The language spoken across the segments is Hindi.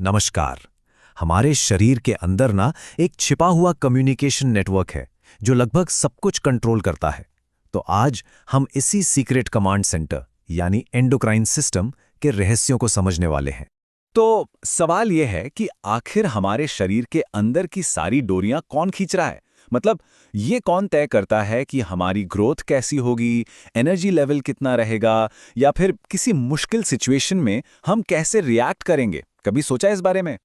नमस्कार। हमारे शरीर के अंदर ना एक छिपा हुआ कम्युनिकेशन नेटवर्क है जो लगभग सब कुछ कंट्रोल करता है। तो आज हम इसी सीक्रेट कमांड सेंटर यानी एंडोक्राइन सिस्टम के रहस्यों को समझने वाले हैं। तो सवाल यह है कि आखिर हमारे शरीर के अंदर की सारी डोरियां कौन खींच रहा है? मतलब ये कौन तय करता है कि हमारी ग्रोथ कैसी होगी, एनर्जी लेवल कितना रहेगा, या फिर किसी मुश्किल सिचुएशन में हम कैसे रिएक्ट करेंगे? कभी सोचा इस बारे में?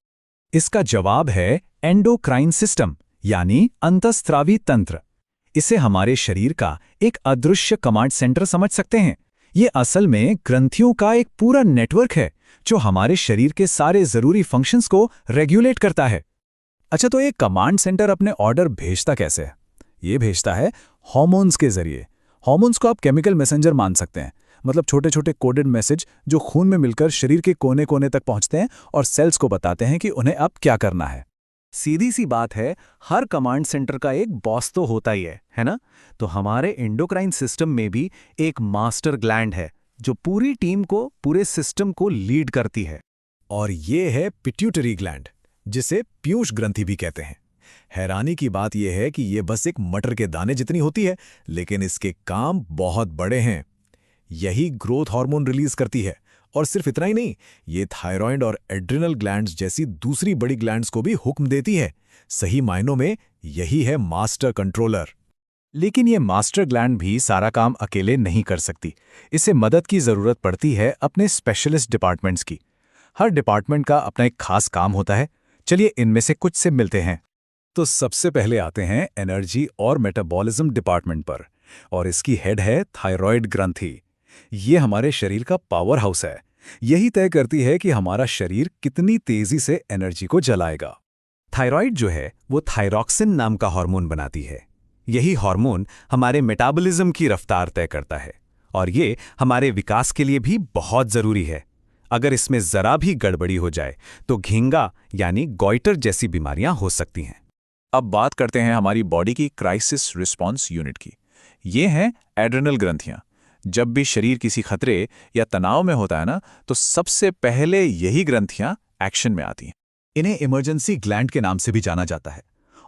इसका जवाब है एंडोक्राइन सिस्टम यानी अंतःस्रावी तंत्र। इसे हमारे शरीर का एक अदृश्य कमांड सेंटर समझ सकते हैं। ये असल में ग्रंथियों का एक पूरा नेटवर्क है जो हमारे शरीर के सारे जरूरी फंक्शंस को रेगुलेट करता है। अच्छा, तो ये कमांड सेंटर अपने ऑर्डर भेजता कैसे है? ये भेजता है हॉर्मोन्स के जरिए। हॉर्मोन्स को आप केमिकल मैसेंजर मान सकते हैं, मतलब छोटे छोटे कोडेड मैसेज जो खून में मिलकर शरीर के कोने कोने तक पहुंचते हैं और सेल्स को बताते हैं कि उन्हें अब क्या करना है। सीधी सी बात है, हर कमांड सेंटर का एक बॉस तो होता ही है ना? तो हमारे एंडोक्राइन सिस्टम में भी एक मास्टर ग्लैंड है जो पूरी टीम को, पूरे सिस्टम को लीड करती है। और ये है पिट्यूटरी ग्लैंड, जिसे पीयूष ग्रंथि भी कहते हैं। हैरानी की बात यह है कि ये बस एक मटर के दाने जितनी होती है, लेकिन इसके काम बहुत बड़े हैं। यही ग्रोथ हार्मोन रिलीज करती है, और सिर्फ इतना ही नहीं, ये थायराइड और एड्रिनल ग्लैंड्स जैसी दूसरी बड़ी ग्लैंड्स को भी हुक्म देती है। सही मायनों में यही है मास्टर कंट्रोलर। लेकिन ये मास्टर ग्लैंड भी सारा काम अकेले नहीं कर सकती। इसे मदद की जरूरत पड़ती है अपने स्पेशलिस्ट डिपार्टमेंट्स की। हर डिपार्टमेंट का अपना एक खास काम होता है। चलिए इनमें से कुछ से मिलते हैं। तो सबसे पहले आते हैं एनर्जी और मेटाबॉलिज्म डिपार्टमेंट पर, और इसकी हेड है थायराइड ग्रंथि। ये हमारे शरीर का पावर हाउस है। यही तय करती है कि हमारा शरीर कितनी तेजी से एनर्जी को जलाएगा। थायराइड जो है वो थायरॉक्सिन नाम का हार्मोन बनाती है। यही हार्मोन हमारे मेटाबॉलिज्म की रफ्तार तय करता है, और ये हमारे विकास के लिए भी बहुत जरूरी है। अगर इसमें जरा भी गड़बड़ी हो जाए तो घिंगा यानी गॉइटर जैसी बीमारियां हो सकती हैं। अब बात करते हैं हमारी बॉडी की क्राइसिस रिस्पॉन्स यूनिट की। ये हैं एड्रिनल ग्रंथियां। जब भी शरीर किसी खतरे या तनाव में होता है ना, तो सबसे पहले यही ग्रंथियां एक्शन में आती हैं। इन्हें इमरजेंसी ग्लैंड के नाम से भी जाना जाता है,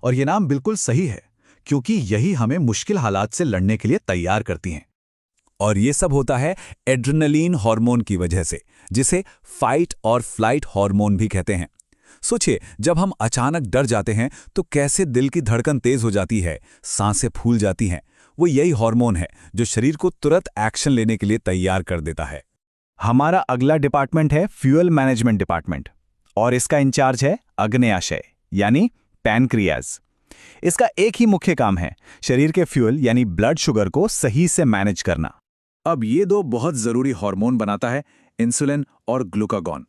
और ये नाम बिल्कुल सही है, क्योंकि यही हमें मुश्किल हालात से लड़ने के लिए तैयार करती हैं। और ये सब होता है एड्रेनलिन हार्मोन की वजह से, जिसे फाइट और फ्लाइट हार्मोन भी कहते हैं। सोचिए, जब हम अचानक डर जाते हैं तो कैसे दिल की धड़कन तेज हो जाती है, सांसें फूल जाती हैं। वो यही हार्मोन है जो शरीर को तुरंत एक्शन लेने के लिए तैयार कर देता है। हमारा अगला डिपार्टमेंट है फ्यूल मैनेजमेंट डिपार्टमेंट, और इसका इंचार्ज है अग्न्याशय यानी पैनक्रियाज। इसका एक ही मुख्य काम है, शरीर के फ्यूल यानी ब्लड शुगर को सही से मैनेज करना। अब ये दो बहुत जरूरी हार्मोन बनाता है, इंसुलिन और ग्लूकागॉन।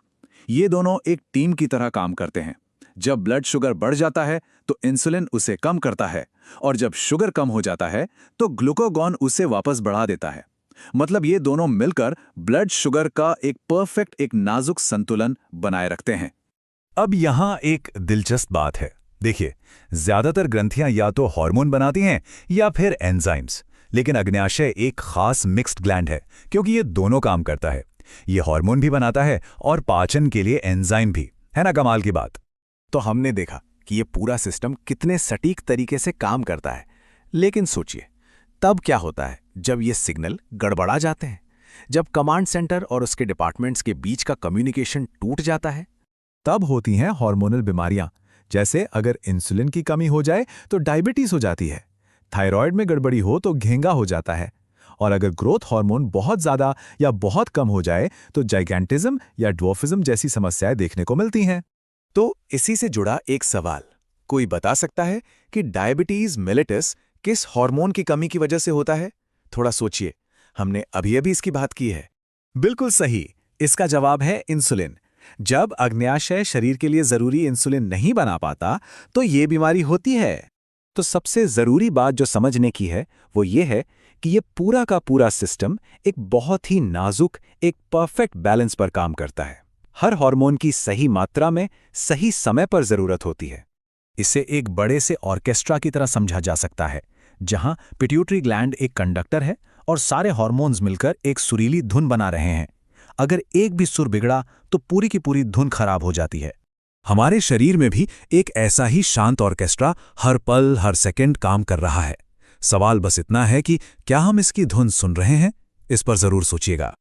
ये दोनों एक टीम की तरह काम करते हैं। जब ब्लड शुगर बढ़ जाता है तो इंसुलिन उसे कम करता है, और जब शुगर कम हो जाता है तो ग्लूकागॉन उसे वापस बढ़ा देता है। मतलब ये दोनों मिलकर ब्लड शुगर का एक परफेक्ट, एक नाजुक संतुलन बनाए रखते हैं। अब यहाँ एक दिलचस्प बात है। देखिए, ज्यादातर ग्रंथियां या तो हार्मोन बनाती हैं या फिर एंजाइम्स, लेकिन अग्न्याशय एक खास मिक्स्ड ग्लैंड है, क्योंकि ये दोनों काम करता है। ये हार्मोन भी बनाता है और पाचन के लिए एंजाइम भी, है ना कमाल की बात? तो हमने देखा कि ये पूरा सिस्टम कितने सटीक तरीके से काम करता है। लेकिन सोचिए, तब क्या होता है जब ये सिग्नल गड़बड़ा जाते हैं, जब कमांड सेंटर और उसके डिपार्टमेंट्स के बीच का कम्युनिकेशन टूट जाता है? तब होती हैं हार्मोनल बीमारियां। जैसे अगर इंसुलिन की कमी हो जाए तो डायबिटीज हो जाती है, थायराइड में गड़बड़ी हो तो घेंगा हो जाता है, और अगर ग्रोथ हार्मोन बहुत ज्यादा या बहुत कम हो जाए तो जाइगैंटिज्म या ड्वार्फिज्म जैसी समस्याएं देखने को मिलती हैं। तो इसी से जुड़ा एक सवाल, कोई बता सकता है कि डायबिटीज मेलिटस किस हार्मोन की कमी की वजह से होता है? थोड़ा सोचिए, हमने अभी अभी इसकी बात की है। बिल्कुल सही, इसका जवाब है इंसुलिन। जब अग्न्याशय शरीर के लिए जरूरी इंसुलिन नहीं बना पाता तो ये बीमारी होती है। तो सबसे जरूरी बात जो समझने की है वो ये है कि ये पूरा का पूरा सिस्टम एक बहुत ही नाजुक, एक परफेक्ट बैलेंस पर काम करता है। हर हार्मोन की सही मात्रा में सही समय पर जरूरत होती है। इसे एक बड़े से ऑर्केस्ट्रा की तरह समझा जा सकता है, जहां पिट्यूटरी ग्लैंड एक कंडक्टर है और सारे हार्मोन्स मिलकर एक सुरीली धुन बना रहे हैं। अगर एक भी सुर बिगड़ा तो पूरी की पूरी धुन खराब हो जाती है। हमारे शरीर में भी एक ऐसा ही शांत ऑर्केस्ट्रा हर पल हर सेकंड काम कर रहा है। सवाल बस इतना है कि क्या हम इसकी धुन सुन रहे हैं? इस पर जरूर सोचिएगा।